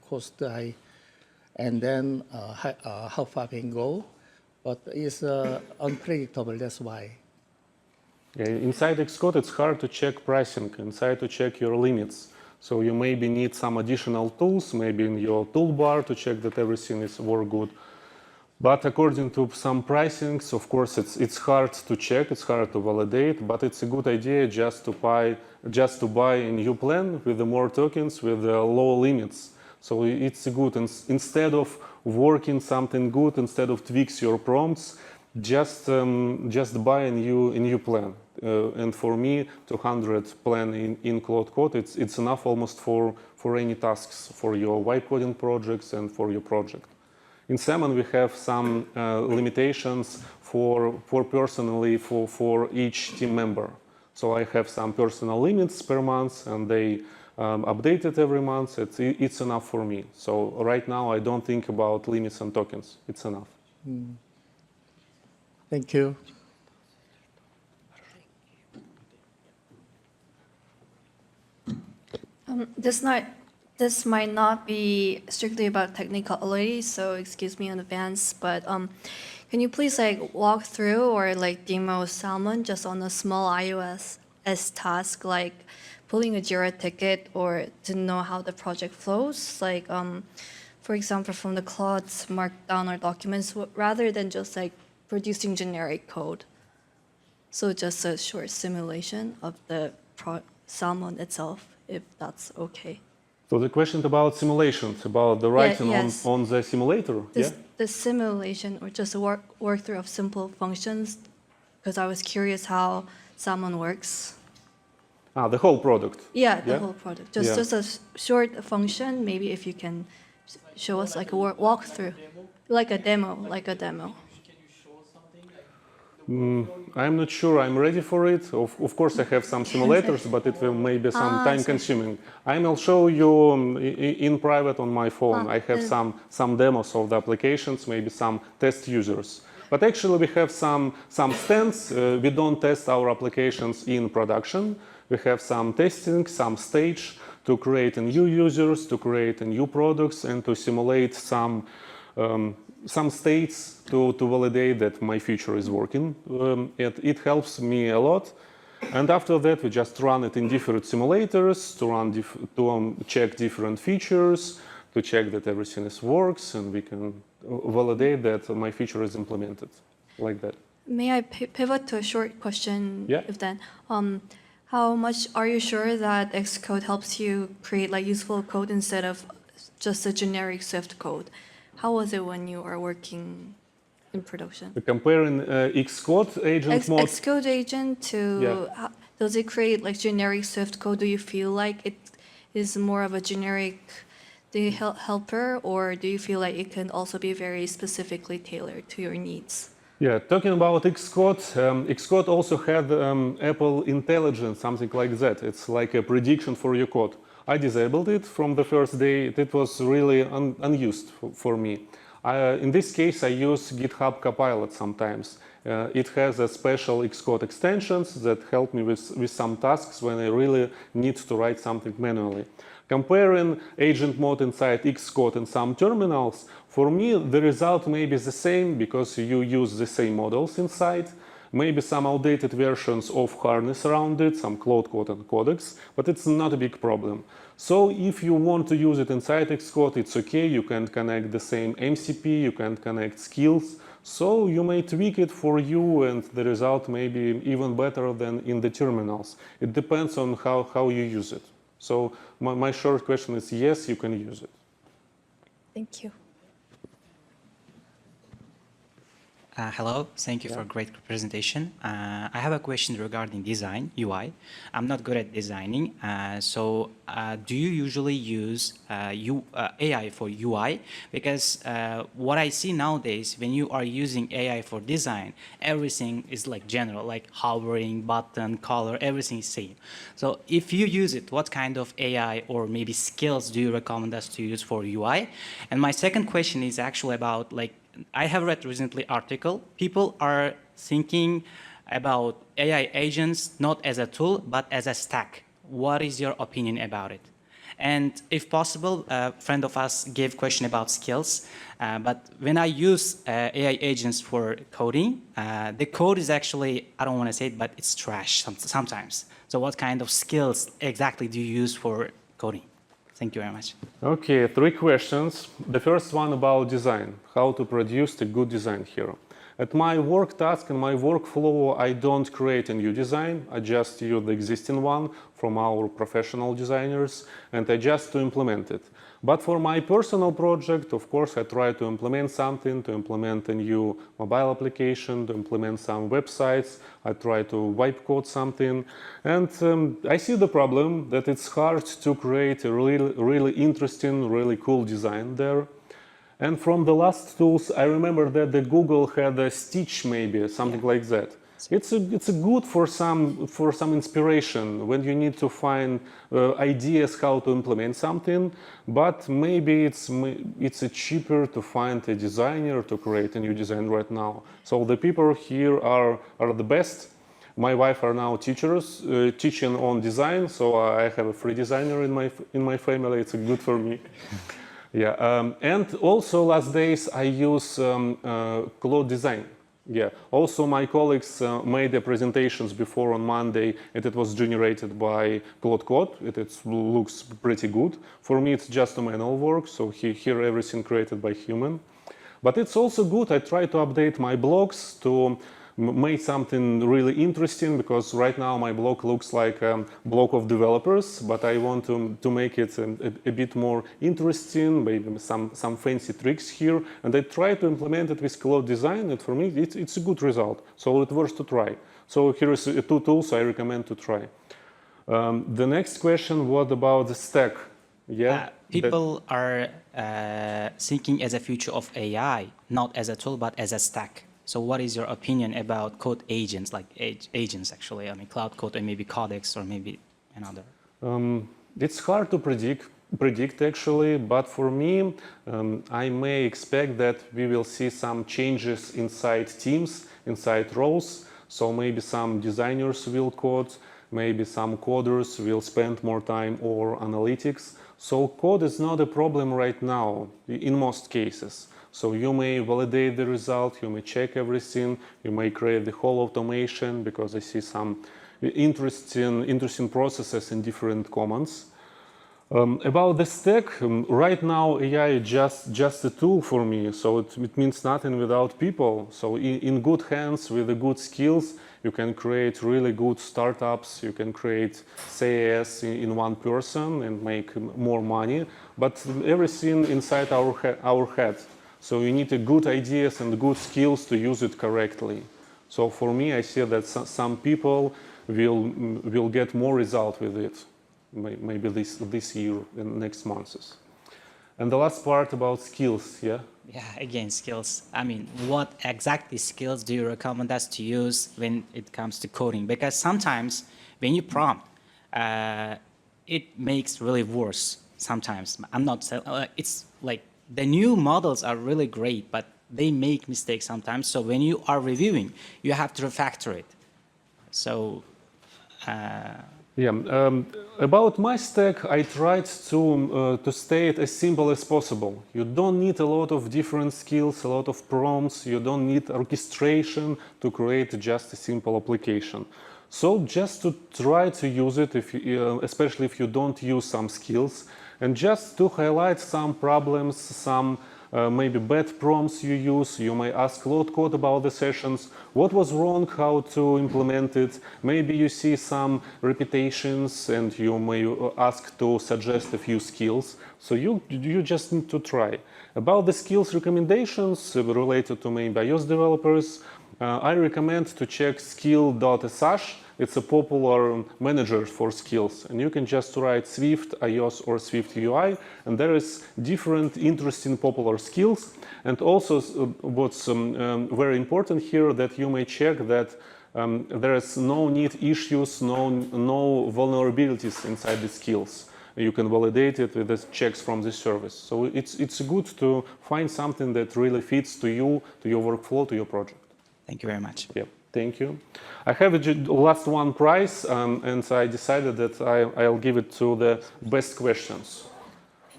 cost, and then how far I can go. But it's unpredictable. That's why. Yeah, inside Xcode, it's hard to check pricing, inside to check your limits. So you maybe need some additional tools, maybe in your toolbar to check that everything is work good. But according to some pricings, of course, it's hard to check, it's hard to validate, but it's a good idea just to buy a new plan with the more tokens, with the low limits. So it's good. Instead of working something good, instead of tweaks your prompts, just buy a new plan. And for me, 200 plan in Cloud Code, it's enough almost for any tasks, for your vibe coding projects and for your project. In Salmon, we have some limitations for personally for each team member. So I have some personal limits per month, and they update it every month. It's enough for me. So right now, I don't think about limits and tokens. It's enough. Thank you. This might not be strictly about technicality, so excuse me in advance, but can you please walk through or demo Salmon just on a small iOS task, like pulling a Jira ticket or to know how the project flows? For example, from the Claude's Markdown or documents, rather than just producing generic code. So just a short simulation of the Salmon itself, if that's okay. So the question about simulations, about the writing yes. on the simulator, The simulation or just a walkthrough of simple functions, because I was curious how Salmon works. The whole product. Yeah, the whole product. Just a short function, maybe if you can show us a walkthrough, like a demo. I'm not sure I'm ready for it. Of course, I have some simulators, but it will maybe some time consuming. I will show you in private on my phone. I have some demos of the applications, maybe some test users. But actually, we have some stands. We don't test our applications in production. We have some testing, some stage to create new users, to create new products, and to simulate some states to validate that my feature is working. It helps me a lot. And after that, we just run it in different simulators to check different features, to check that everything works, and we can validate that my feature is implemented like that. May I pivot to a short question? Yeah. If then, how much are you sure that Xcode helps you create useful code instead of just a generic Swift code? How was it when you are working in production? Comparing Xcode agent mode. Xcode agent to, does it create generic Swift code? Do you feel like it is more of a generic helper, or do you feel like it can also be very specifically tailored to your needs? Yeah, talking about Xcode, Xcode also had Apple Intelligence, something like that. It's like a prediction for your code. I disabled it from the first day. It was really unused for me. In this case, I use GitHub Copilot sometimes. It has a special Xcode extensions that help me with some tasks when I really need to write something manually. Comparing agent mode inside Xcode and some terminals, for me, the result may be the same because you use the same models inside. maybe some outdated versions of harness around it, some Cloud Code and codecs, but it's not a big problem. So if you want to use it inside Xcode, it's okay. You can connect the same MCP, you can connect skills. So you may tweak it for you, and the result may be even better than in the terminals. It depends on how you use it. So my short question is yes, you can use it. Thank you. Hello, thank you for a great presentation. I have a question regarding design, UI. I'm not good at designing, do you usually use AI for UI? Because what I see nowadays, when you are using AI for design, everything is like general, like hovering, button, color, everything is same. So if you use it, what kind of AI or maybe skills do you recommend us to use for UI? And my second question is actually about like, I have read recently article. People are thinking about AI agents not as a tool, but as a stack. What is your opinion about it? And if possible, a friend of us gave question about skills. But when I use AI agents for coding, the code is actually, I don't want to say it, but it's trash sometimes. So what kind of skills exactly do you use for coding? Thank you very much. Okay, 3 questions. The first one about design, how to produce a good design here. At my work task and my workflow, I don't create a new design. I just use the existing one from our professional designers, and I just to implement it. But for my personal project, of course, I try to implement something, to implement a new mobile application, to implement some websites. I try to wipe code something. And I see the problem that it's hard to create a really interesting, really cool design there. And from the last tools, I remember that the Google had a Stitch, maybe something like that. It's a good for some inspiration when you need to find ideas how to implement something. But maybe it's cheaper to find a designer to create a new design right now. So the people here are the best. My wife are now teachers teaching on design. So I have a free designer in my family. It's good for me. Yeah, and also last days I use Cloud Design. Yeah, also my colleagues made the presentations before on Monday, and it was generated by Cloud Code. It looks pretty good. For me, it's just a manual work, so here everything created by human. But it's also good. I try to update my blogs to make something really interesting, because right now my blog looks like a blog of developers, but I want to make it a bit more interesting, maybe some fancy tricks here, and I try to implement it with Cloud Design, and for me it's a good result, so it's worth to try. So here is 2 tools I recommend to try. The next question, what about the stack? Yeah, people are thinking as a future of AI, not as a tool, but as a stack. So what is your opinion about code agents, like agents actually? I mean, Cloud Code and maybe Codex or maybe another. It's hard to predict actually, but for me, I may expect that we will see some changes inside teams, inside roles. So maybe some designers will code, maybe some coders will spend more time on analytics. So code is not a problem right now in most cases. So you may validate the result, you may check everything, you may create the whole automation, because I see some interesting processes in different commands. About the stack, right now AI is just a tool for me, so it means nothing without people. So in good hands, with the good skills, you can create really good startups, you can create SaaS in one person and make more money, but everything inside our head. So you need good ideas and good skills to use it correctly. So for me, I see that some people will get more result with it, maybe this year and next months. And the last part about skills, yeah? Yeah, again, skills. I mean, what exactly skills do you recommend us to use when it comes to coding? Because sometimes when you prompt, it makes really worse sometimes. I'm not saying, it's like, the new models are really great, but they make mistakes sometimes. So when you are reviewing, you have to refactor it. So Yeah, about my stack, I tried to stay it as simple as possible. You don't need a lot of different skills, a lot of prompts. You don't need orchestration to create just a simple application. So just to try to use it, if you, especially if you don't use some skills, and just to highlight some problems, some maybe bad prompts you use. You may ask Claude Code about the sessions, what was wrong, how to implement it. Maybe you see some repetitions and you may ask to suggest a few skills. So you just need to try. About the skills recommendations related to maybe iOS developers, I recommend to check skill.sh. It's a popular manager for skills, and you can just write Swift iOS or Swift UI, and there is different interesting popular skills. And also what's very important here, that you may check that there is no need issues, no vulnerabilities inside the skills. You can validate it with the checks from the service. So it's good to find something that really fits to you, to your workflow, to your project. Thank you very much. Yeah, thank you. I have a last one prize, and I decided that I'll give it to the best questions.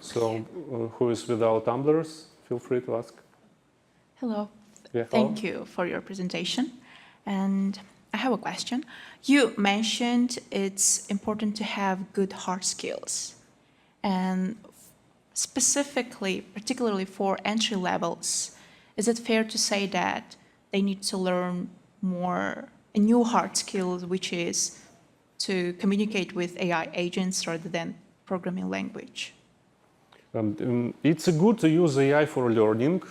So who is without tumblers? Feel free to ask. Hello. Yeah, Thank you for your presentation. And I have a question. You mentioned it's important to have good hard skills. And specifically, particularly for entry levels, is it fair to say that they need to learn a new hard skill, which is to communicate with AI agents rather than programming language? It's good to use AI for learning,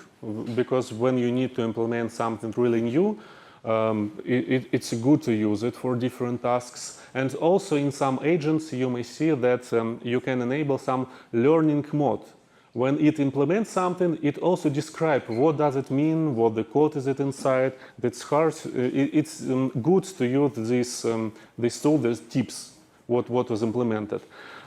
because when you need to implement something really new, it's good to use it for different tasks. And also in some agents, you may see that you can enable some learning mode. When it implements something, it also describes what does it mean, what the code is it inside. It's hard. It's good to use this tool, these tips, what was implemented.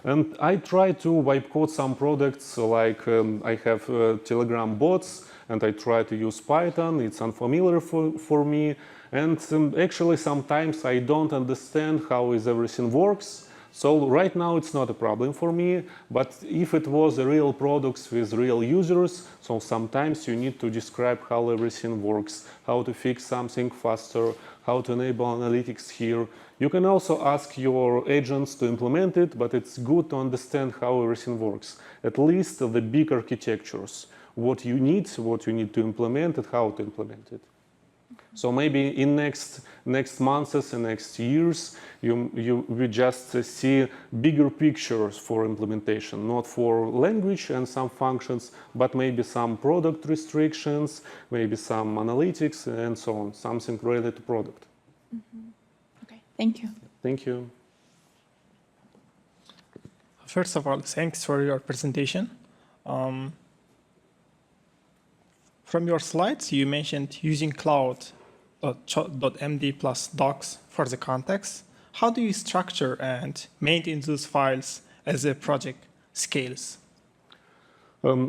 And I try to wipe code some products, like I have Telegram bots, and I try to use Python. It's unfamiliar for me. And actually, sometimes I don't understand how everything works. So right now it's not a problem for me, but if it was a real product with real users, so sometimes you need to describe how everything works, how to fix something faster, how to enable analytics here. You can also ask your agents to implement it, but it's good to understand how everything works. At least the big architectures, what you need to implement and how to implement it. So maybe in next months and next years, we just see bigger pictures for implementation, not for language and some functions, but maybe some product restrictions, maybe some analytics and so on, something related to product. Mm-hmm. Okay, thank you. Thank you. First of all, thanks for your presentation. From your slides, you mentioned using cloud.md plus docs for the context. How do you structure and maintain those files as the project scales?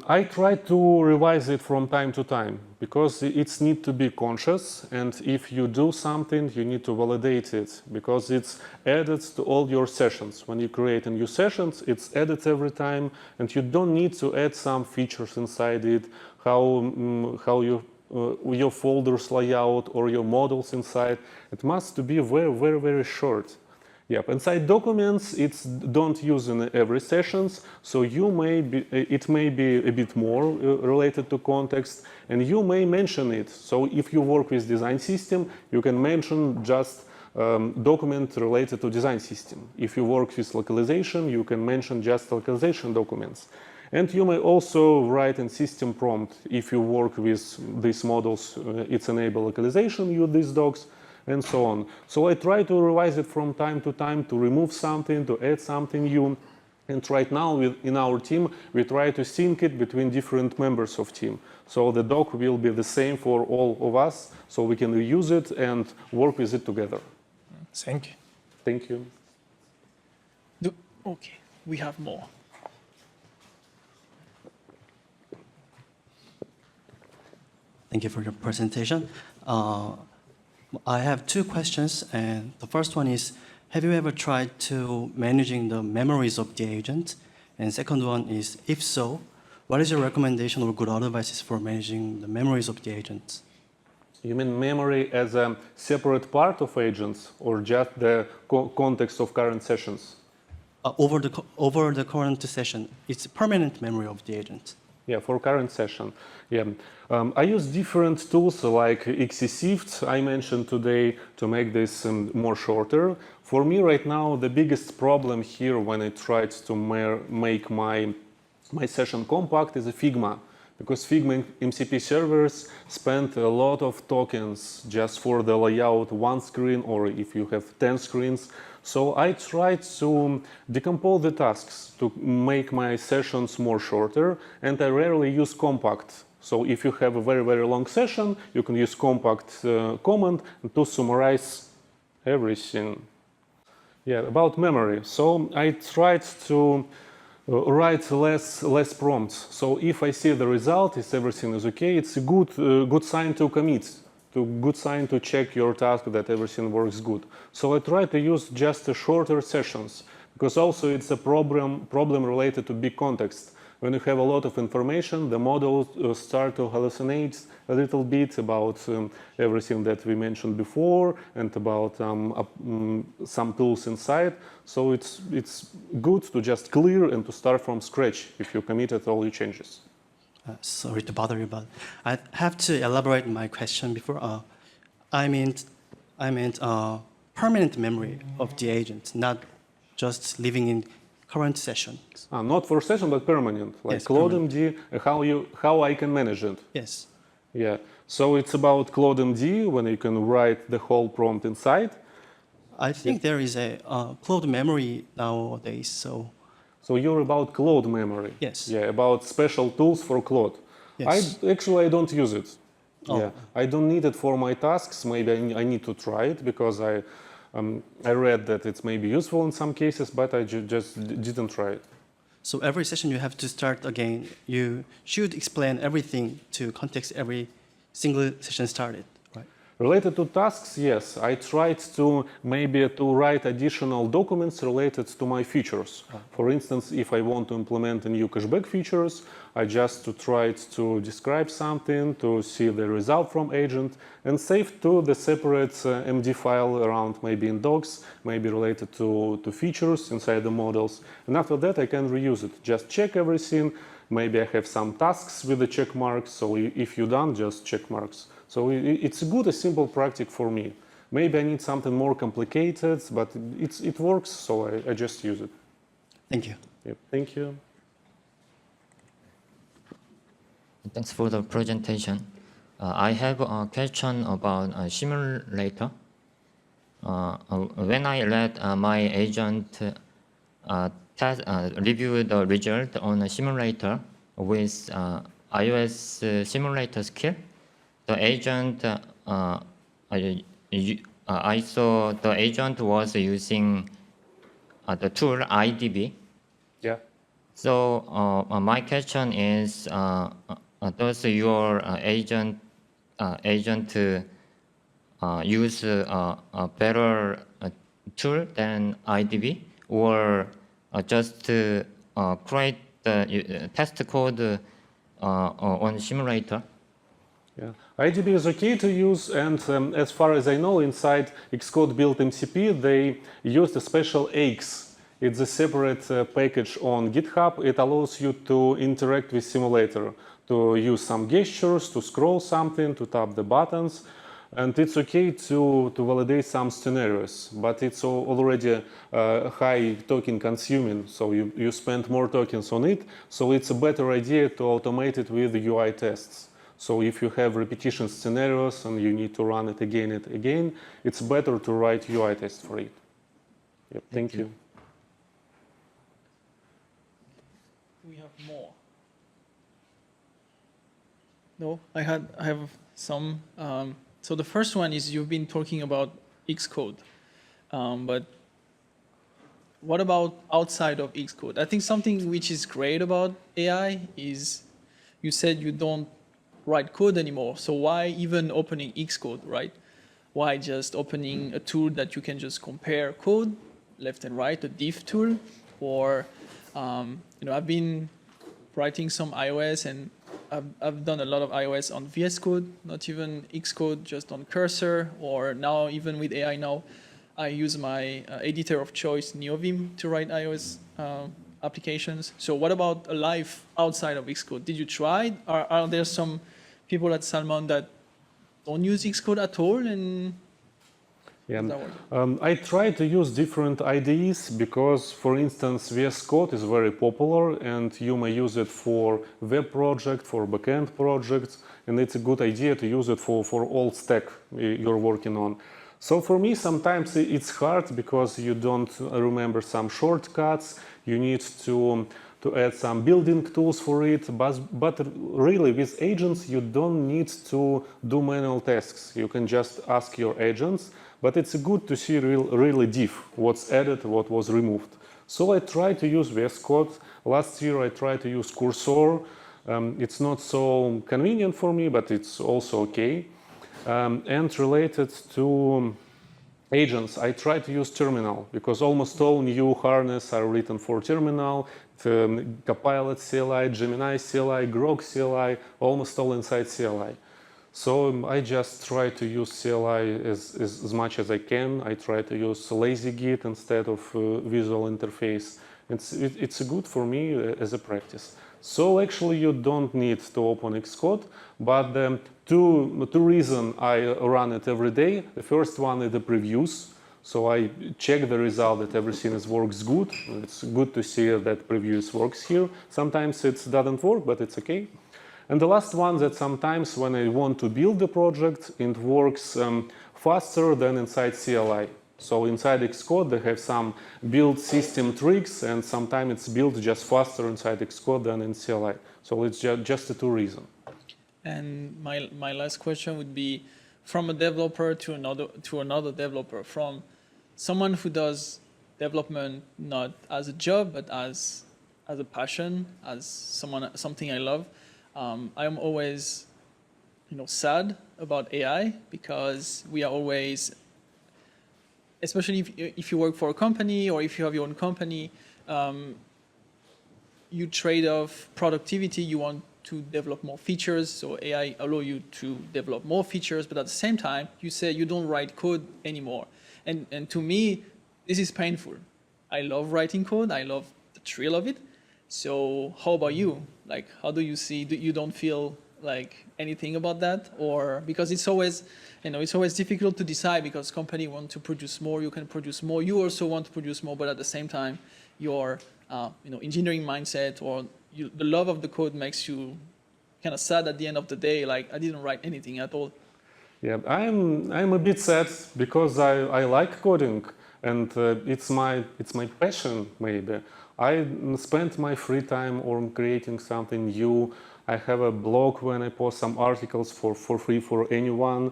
I try to revise it from time to time, because it's need to be conscious, and if you do something, you need to validate it, because it's added to all your sessions. When you create a new sessions, it's added every time, and you don't need to add some features inside it, how your folders layout or your models inside. It must be very, very, very short. Yep. Inside documents, don't use in every sessions, so it may be a bit more related to context, and you may mention it. So if you work with design system, you can mention just document related to design system. If you work with localization, you can mention just localization documents. And you may also write in system prompt. If you work with these models, it's enable localization, use these docs, and so on. So I try to revise it from time to time, to remove something, to add something new. And right now, in our team, we try to sync it between different members of team. So the doc will be the same for all of us, so we can reuse it and work with it together. Thank you. Thank you. Okay, we have more. Thank you for your presentation. I have two questions, and the first one is, have you ever tried to managing the memories of the agent? And second one is, if so, what is your recommendation or good advices for managing the memories of the agents? You mean memory as a separate part of agents or just the context of current sessions? Over the current session, it's permanent memory of the agent. Yeah, for current session. Yeah, I use different tools like XCShift I mentioned today to make this more shorter. For me right now, the biggest problem here when I tried to make my session compact is a Figma. Because Figma MCP servers spend a lot of tokens just for the layout one screen or if you have 10 screens. So I tried to decompose the tasks to make my sessions more shorter, and I rarely use compact. So if you have a very, very long session, you can use compact command to summarize everything. Yeah, about memory. So I tried to write less prompts. So if I see the result, if everything is okay, it's a good sign to commit, good sign to check your task that everything works good. So I try to use just shorter sessions because also it's a problem related to big context. When you have a lot of information, the models start to hallucinate a little bit about everything that we mentioned before and about some tools inside. So it's good to just clear and to start from scratch if you committed all your changes. Sorry to bother you, but I have to elaborate my question before. I meant permanent memory of the agent, not just living in current session. Not for session, but permanent, like Yes, CloudMD, how I can manage it. Yes. Yeah, so it's about CloudMD when you can write the whole prompt inside. I think there is a cloud memory nowadays, so. So you're about cloud memory. Yes. Yeah, about special tools for cloud. Yes. I don't use it. Oh. Yeah, I don't need it for my tasks. Maybe I need to try it because I read that it's maybe useful in some cases, but I just didn't try it. So every session you have to start again. You should explain everything to context every single session started, right? Related to tasks, yes, I tried to write additional documents related to my features. For instance, if I want to implement a new cashback features, I just tried to describe something, to see the result from agent, and save to the separate MD file around maybe in docs, maybe related to features inside the models. And after that, I can reuse it. Just check everything. Maybe I have some tasks with the check marks. So if you're done, just check marks. So it's a simple practice for me. Maybe I need something more complicated, but it works, so I just use it. Thank you. Yep, thank you. Thanks for the presentation. I have a question about a simulator. When I let my agent review the result on a simulator with iOS simulator skill, the agent, I saw the agent was using the tool IDB. Yeah. So my question is, does your agent use a better tool than IDB, or just create the test code on simulator? Yeah. IDB is okay to use, and as far as I know, inside Xcode build MCP, they used a special AX. It's a separate package on GitHub. It allows you to interact with simulator, to use some gestures, to scroll something, to tap the buttons. And it's okay to validate some scenarios, but it's already high token consuming, so you spend more tokens on it. So it's a better idea to automate it with UI tests. So if you have repetition scenarios and you need to run it again and again, it's better to write UI tests for it. Yep, thank you. We have more. No, I have some. So the first one is you've been talking about Xcode, but what about outside of Xcode? I think something which is great about AI is you said you don't write code anymore. So why even opening Xcode, right? why just opening a tool that you can just compare code left and right, a diff tool, or I've been writing some iOS, and I've done a lot of iOS on VS Code, not even Xcode, just on Cursor, or now even with AI now, I use my editor of choice, NeoVim, to write iOS applications. So what about a life outside of Xcode? Did you try? Are there some people at Salmon that don't use Xcode at all? And Yeah, does that work? I try to use different IDEs because, for instance, VS Code is very popular and you may use it for web project, for backend projects, and it's a good idea to use it for all stack you're working on. So for me, sometimes it's hard because you don't remember some shortcuts, you need to add some building tools for it, but really with agents you don't need to do manual tasks. You can just ask your agents, but it's good to see really diff, what's added, what was removed. So I try to use VS Code. Last year I tried to use Cursor. It's not so convenient for me, but it's also okay. And related to agents, I try to use Terminal because almost all new harnesses are written for Terminal. Copilot CLI, Gemini CLI, Grok CLI, almost all inside CLI. So I just try to use CLI as much as I can. I try to use lazy Git instead of visual interface. It's good for me as a practice. So actually you don't need to open Xcode, but the two reasons I run it every day. The first one is the previews. So I check the result that everything works good. It's good to see that previews works here. Sometimes it doesn't work, but it's okay. And the last one that sometimes when I want to build the project, it works faster than inside CLI. So inside Xcode they have some build system tricks, and sometimes it's built just faster inside Xcode than in CLI. So it's just the two reasons. And my last question would be, from a developer to another developer, from someone who does development not as a job but as a passion, as something I love. I'm always, sad about AI because we are always, especially if you work for a company or if you have your own company, you trade off productivity. You want to develop more features, so AI allow you to develop more features, but at the same time, you say you don't write code anymore. And to me, this is painful. I love writing code. I love the thrill of it. So how about you? Like, how do you see, you don't feel like anything about that? Or because it's always, it's always difficult to decide because company want to produce more, you can produce more. You also want to produce more, but at the same time, your, engineering mindset or the love of the code makes you kind of sad at the end of the day. Like, I didn't write anything at all. Yeah, I'm a bit sad because I like coding and it's my passion maybe. I spend my free time on creating something new. I have a blog when I post some articles for free for anyone.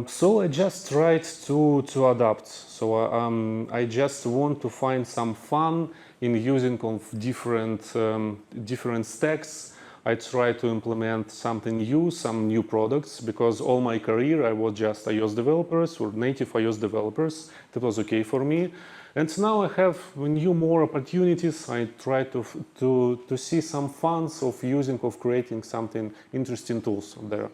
So I just tried to adapt. So I just want to find some fun in using of different stacks. I try to implement something new, some new products, because all my career I was just iOS developers or native iOS developers. That was okay for me. And now I have more opportunities. I try to see some fun of creating something interesting tools there.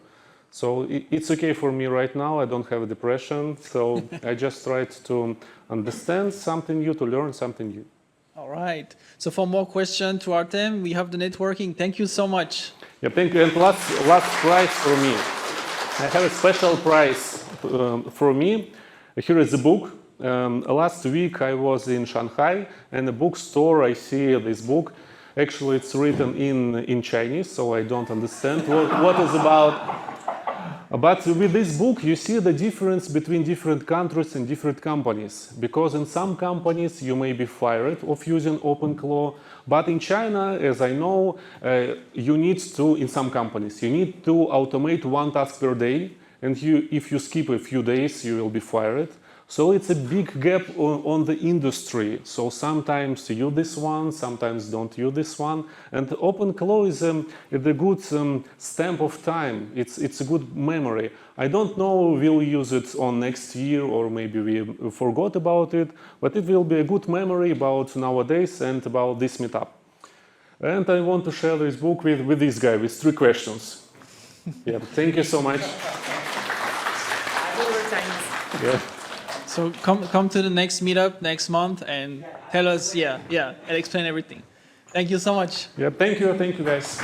So it's okay for me right now. I don't have a depression. So I just tried to understand something new, to learn something new. All right. So for more questions to Artem, we have the networking. Thank you so much. Yeah, thank you. And last prize for me. I have a special prize for me. Here is the book. Last week I was in Shanghai, and the bookstore I see this book. Actually, it's written in Chinese, so I don't understand what it's about. But with this book, you see the difference between different countries and different companies. Because in some companies, you may be fired of using OpenClaw. But in China, as I know, you need to, in some companies, you need to automate one task per day. And if you skip a few days, you will be fired. So it's a big gap on the industry. So sometimes you use this one, sometimes don't use this one. And OpenClaw is a good stamp of time. It's a good memory. I don't know we'll use it on next year or maybe we forgot about it, but it will be a good memory about nowadays and about this meetup. And I want to share this book with this guy with 3 questions. Yeah, thank you so much. Yeah. So come to the next meetup next month and tell us, and explain everything. Thank you so much. Yeah, thank you guys.